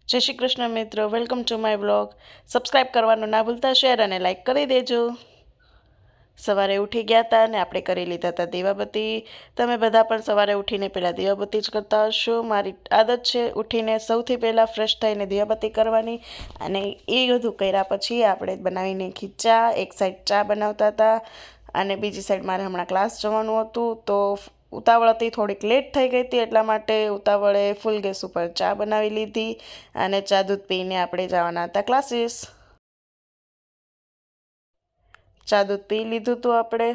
જય શ્રી કૃષ્ણ મિત્રો, welcome to my vlog. Subscribe કરવાનું ના ભૂલતા, શેર અને લાઈક કરી દેજો. સવારે ઉઠી ગયા હતા અને આપણે કરી લીધા હતા દીવાબત્તી. તમે બધા પણ સવારે ઉઠીને પહેલાં દીવાબત્તી જ કરતા હશો. મારી આદત છે ઉઠીને સૌથી પહેલાં ફ્રેશ થઈને દીવાબત્તી કરવાની. અને એ બધું કર્યા પછી આપણે બનાવીને ચા. એક સાઈડ ચા બનાવતા હતા અને બીજી સાઈડ મારે હમણાં ક્લાસ જવાનું હતું, તો ઉતાવળ હતી, થોડીક લેટ થઈ ગઈ હતી, એટલા માટે ઉતાવળે ફૂલ ગેસ ઉપર ચા બનાવી લીધી અને ચા દૂધ પીને આપણે જવાના હતા ક્લાસીસ. ચા દૂધ પી લીધું હતું આપણે.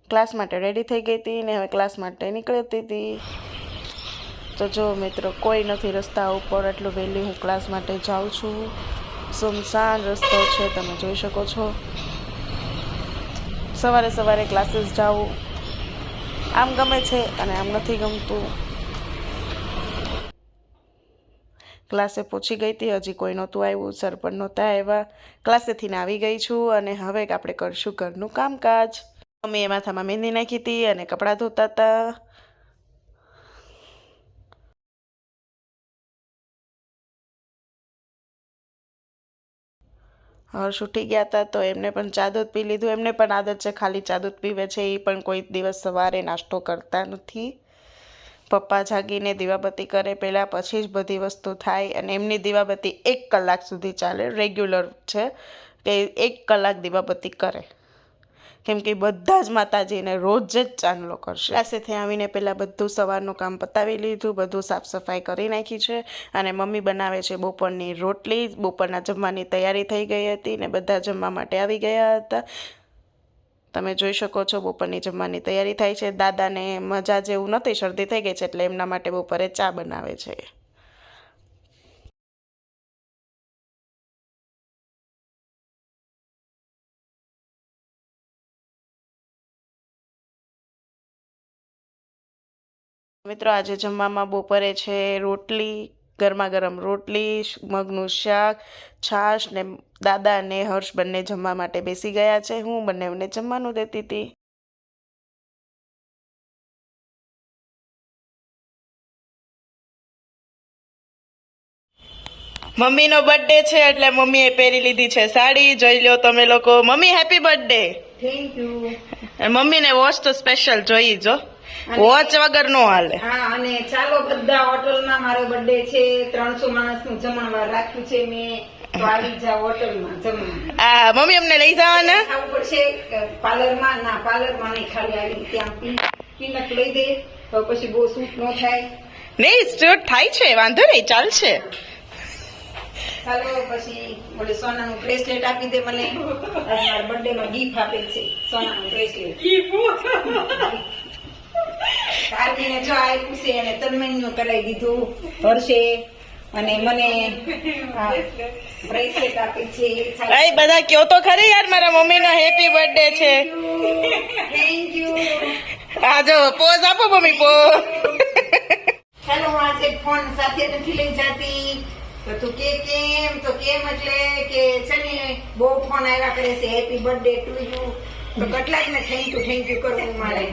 ક્લાસ માટે રેડી થઈ ગઈ હતી ને હવે ક્લાસ માટે નીકળતી હતી. તો જો મિત્રો, કોઈ નથી રસ્તા ઉપર, એટલું વહેલી હું ક્લાસ માટે જાઉં છું. સુમસાન રસ્તો છે, તમે જોઈ શકો છો. સવારે સવારે ક્લાસીસ જાવું આમ ગમે છે અને આમ નથી ગમતું. ક્લાસે પહોંચી ગઈ હતી, હજી કોઈ નહોતું આવ્યું, સર પણ નહોતા આવ્યા. ક્લાસેથી આવી ગઈ છું અને હવે આપણે કરશું ઘરનું કામકાજ. મમ્મીએ માથામાં મહેંદી નાખી હતી અને કપડાં ધોતા હતા. હર્ષ ઉઠી ગયા હતા તો એમને પણ ચા દૂધ પી લીધું. એમને પણ આદત છે, ખાલી ચા દૂધ પીવે છે. એ પણ કોઈ દિવસ સવારે નાસ્તો કરતા નથી. પપ્પા જાગીને દીવાબત્તી કરે પહેલાં, પછી જ બધી વસ્તુ થાય. અને એમની દીવાબત્તી 1 કલાક સુધી ચાલે, રેગ્યુલર છે કે 1 કલાક દીવાબત્તી કરે, કેમ કે બધા જ માતાજીને રોજ જ ચાંદલો કરશે. ક્લાસેથી આવીને પહેલાં બધું સવારનું કામ પતાવી લીધું, બધું સાફ સફાઈ કરી નાખી છે. અને મમ્મી બનાવે છે બપોરની રોટલી. બપોરના જમવાની તૈયારી થઈ ગઈ હતી ને બધા જમવા માટે આવી ગયા હતા. તમે જોઈ શકો છો, બપોરની જમવાની તૈયારી થાય છે. દાદાને મજા જેવું નથી, શરદી થઈ ગઈ છે, એટલે એમના માટે બપોરે ચા બનાવે છે. મિત્રો, આજે જમવામાં બપોરે છે રોટલી, ગરમા ગરમ રોટલી, મગનું શાક, છાશ ને દાદા અને હર્ષ બંને જમવા માટે બેસી ગયા છે. હું બંનેને જમવાનું દેતી હતી. મમ્મીનો બર્થડે છે એટલે મમ્મીએ પહેરી લીધી છે સાડી. જોઈ લો તમે લોકો. Mummy happy birthday. Thank you. મમ્મીને વોચ તો સ્પેશિયલ જોઈ જો, વોચ વગર નો હાલે. હા, અને ચાલો બધા હોટલમાં મારો બર્થડે છે, 300 માણસનું જમણવાર રાખ્યું છે મેં, તો આવી જાવ હોટલમાં જમવા. આ મમ્મી અમને લઈ જવાના. ખાવું પડશે પાર્લરમાં? ના, પાર્લરમાં નહીં, ખાલી આવી ત્યાં પીનક લઈ દે તો પછી બહુ સૂટ ન થાય. નહીં, સ્ટોટ થાય છે, વાંધો નહીં, ચાલશે. ચાલો પછી ઓલે સોનાનું બ્રેસલેટ આપી દે મને. મારા બર્થડે માં ગિફ્ટ આપેલ છે સોનાનું બ્રેસલેટ. કાર્તિને જો આપ્યું છે એને તન્મયનું કરાવી દીધું હર્ષે, અને મને બ્રેસલેટ આપી છે. ભાઈ બધા કયો તો ખરી યાર, મારા મમ્મીનો હેપી બર્થડે છે. Thank you. આ જો પોઝ આપો મમ્મી, પોઝ. ચાલો, હું આજે ફોન સાથે નથી લઈ જાતી. તો તું કે કેમ? તો કેમ એટલે કે છે ને બહુ ફોન આવ્યા કરે છે, હેપી બર્થડે ટુ યુ. તો કેટલાક ને થેન્ક યુ કરવું મારે.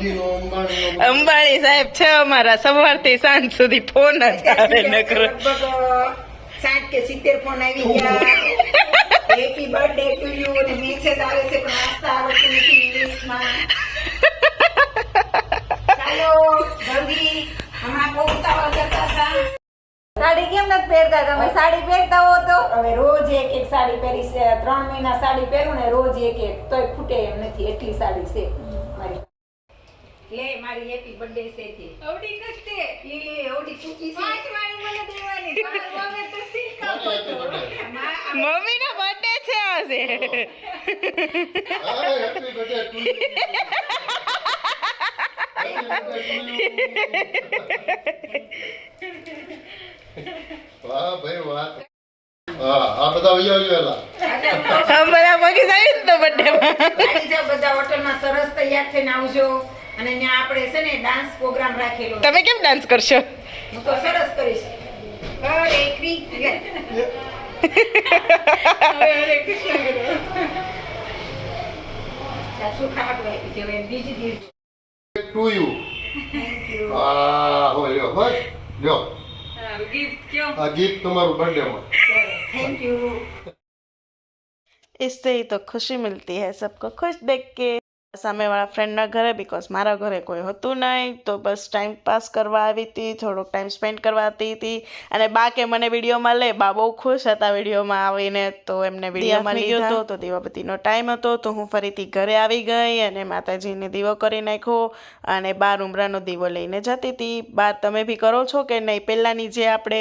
અંબાણી સાહેબ છે અમારા, સવારથી સાંજ સુધી ફોન જ આવે ન કરો. લગભગ 60 કે 70 ફોન આવી ગયા. હેપી બર્થડે ટુ યુ અને મેસેજ આવે છે, પણ વાંચતા આવડતું નથી ઇંગ્લિશમાં. ચાલો જલ્દી, હમણાં બહુ ઉતાવળ કરતા હતા. સાડી કેમ નથી પહેરતા તમે? સાડી પહેરતા હો તો હવે રોજ એક એક સાડી પહેરી છે. 3 મહિના સાડી પહેરું ને રોજ એક એક, તોય ખૂટે એમ નથી, એટલી સાડી છે મારી. લે મારી હેપી બર્થડે છે તે. અવડી કસ્તે એ ઓડી ચૂકી છે. 5 વાળી મને દેવાની. તમે તો સિલ્ક આપો છો. મમ્મીનો બર્થડે છે આજે. વાહ ભાઈ વાહ. આ બધા વૈયા બધા મગી જાય ને તો બર્થડે માં. આવી જાઓ બધા હોટલમાં, સરસ તૈયાર થઈને આવજો. અને ત્યાં આપણે છે ને ડાન્સ પ્રોગ્રામ રાખેલો. તમે કેમ ડાન્સ કરશો? હું તો સરસ કરીશ. હરે કૃષ્ણ. હરે કૃષ્ણ કરો. શું ખાવા આપી છે બીજી દિવસ. To you. Thank you. આ હો લ્યો બસ. લ્યો ગિફ્ટ કયો આ ગિફ્ટ તમારું બર્થડેમાં થેન્ક યુ. इससे ही तो खुशी मिलती है सबको खुश देख के સામેવાળા ફ્રેન્ડના ઘરે બિકોઝ મારા ઘરે કોઈ હતું નહીં તો બસ ટાઈમ પાસ કરવા આવી હતી, થોડોક ટાઈમ સ્પેન્ડ કરવા આવતી હતી. અને બા કે મને વિડીયોમાં લે, બા બહુ ખુશ હતા વિડીયોમાં આવીને, તો એમને વિડીયોમાં લીધો હતો. તો દીવાબત્તીનો ટાઈમ હતો તો હું ફરીથી ઘરે આવી ગઈ અને માતાજીને દીવો કરી નાખ્યો અને બા ઉમરાનો દીવો લઈને જતી હતી. બા તમે બી કરો છો કે નહીં? પહેલાંની જે આપણે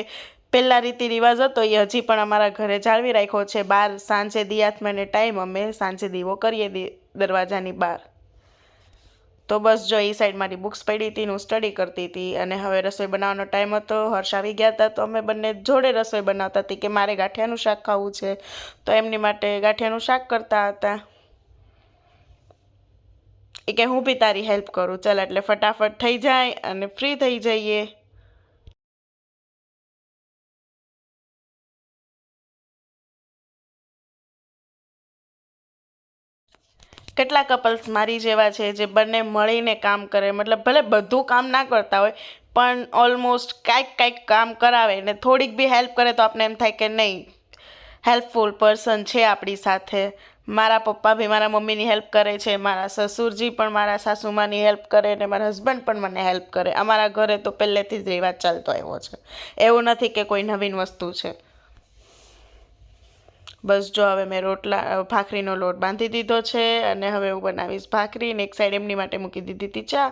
પહેલાં રીતિ રિવાજ હતો એ હજી પણ અમારા ઘરે જાળવી રાખ્યો છે. બહાર સાંજે દિયાત્માને ટાઈમ અમે સાંજે દીવો કરીએ દરવાજાની બહાર. તો બસ જો એ સાઈડ મારી બુક્સ પડી હતી, હું સ્ટડી કરતી હતી અને હવે રસોઈ બનાવવાનો ટાઈમ હતો. હર્ષ આવી ગયા હતા તો અમે બંને જોડે રસોઈ બનાવતા હતી કે મારે ગાંઠિયાનું શાક ખાવું છે તો એમની માટે ગાંઠિયાનું શાક કરતા હતા. એ કે હું બી તારી હેલ્પ કરું, ચાલ એટલે ફટાફટ થઈ જાય અને ફ્રી થઈ જઈએ. કેટલા કપલ્સ મારી જેવા છે જે બંને મળીને કામ કરે, મતલબ ભલે બધું કામ ના કરતા હોય પણ ઓલમોસ્ટ કાંઈક કામ કરાવે ને થોડીક બી હેલ્પ કરે તો આપણે એમ થાય કે નહીં હેલ્પફુલ પર્સન છે આપણી સાથે. મારા પપ્પા બી મારા મમ્મીની હેલ્પ કરે છે, મારા સસુરજી પણ મારા સાસુમાની હેલ્પ કરે ને મારા હસબન્ડ પણ મને હેલ્પ કરે. અમારા ઘરે તો પહેલેથી જ રિવાજ ચાલતો આવ્યો છે, એવું નથી કે કોઈ નવીન વસ્તુ છે. બસ જો હવે મેં ભાખરીનો લોટ બાંધી દીધો છે અને હવે હું બનાવીશ ભાખરી ને એક સાઈડ એમની માટે મૂકી દીધી હતી ચા.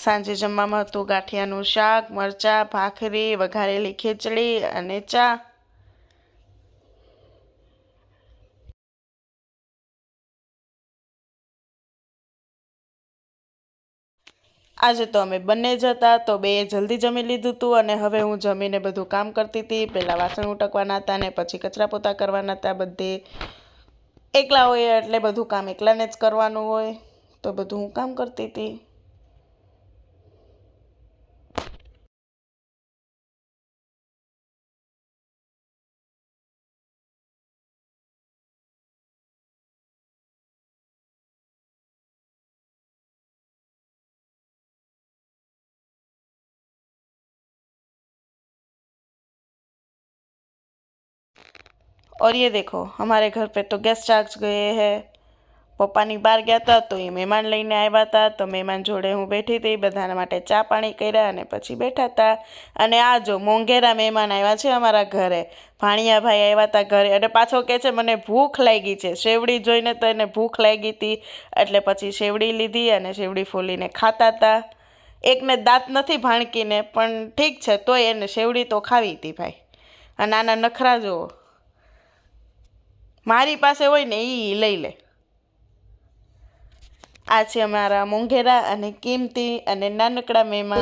સાંજે જમવામાં હતું ગાંઠિયાનું શાક, મરચાં, ભાખરી, વઘારેલી ખીચડી અને ચા. આજે તો અમે બંને જ હતા તો બે જલ્દી જમી લીધું હતું અને હવે હું જમીને બધું કામ કરતી હતી. પહેલાં વાસણ ઉટકવાના હતા ને પછી કચરા પોતા કરવાના હતા. બધે એકલા હોય એટલે બધું કામ એકલાને જ કરવાનું હોય તો બધું હું કામ કરતી હતી. और ये देखो हमारे घर पे तो गेस्ट आ गए हैं. પપ્પાની બહાર ગયા હતા તો એ મહેમાન લઈને આવ્યા હતા તો મહેમાન જોડે હું બેઠી હતી, બધાના માટે ચા પાણી કર્યા અને પછી બેઠા હતા. અને આ જો મોંઘેરા મહેમાન આવ્યા છે અમારા ઘરે, ભાણિયાભાઈ આવ્યા હતા ઘરે અને પાછો કહે છે મને ભૂખ લાગી છે. શેવડી જોઈને તો એને ભૂખ લાગી હતી એટલે પછી શેવડી લીધી અને શેવડી ફોલીને ખાતા હતા. એકને દાંત નથી ભાણકીને પણ ઠીક છે તોય એને શેવડી તો ખાવી હતી ભાઈ. અને નાના નખરા જુઓ, મારી પાસે હોય ને એ લઈ લે. આ છે અમારા મોંઘેરા અને કિંમતી અને નાનકડા મહેમાન.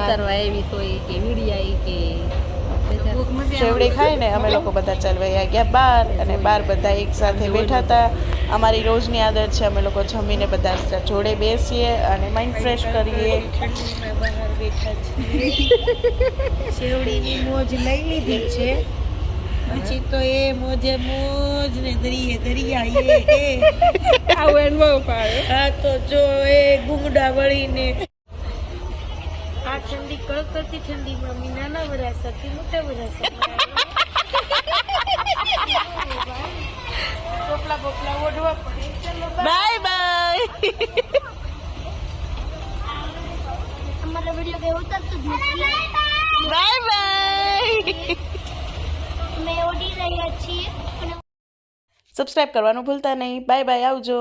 શેવડી ખાઈને અમે લોકો બધા ચાલવા ગયા બહાર અને બહાર બધા એક સાથે બેઠા હતા. અમારી રોજની આદત છે, અમે લોકો જમીને બધા જોડે બેસીએ અને માઇન્ડ ફ્રેશ કરીએ. શેવડીની મોજ લઈ લીધી છે પછી તો એ મોજે મોજ ને દરિયા આવું બહુ પાડે. હા તો જો એ ગુંગડા વળીને આ ઠંડી કડકડતી ઠંડીમાં મી નાના વરાસાથી મોટા વરાસા બોપલા ઓઢવા પડે. ચલો બાય બાય. हमारा वीडियो के होता तो બાય બાય. मैं ओडी रही अच्छी સબસ્ક્રાઇબ કરવાનું ભૂલતા નહીં. બાય બાય, આવજો.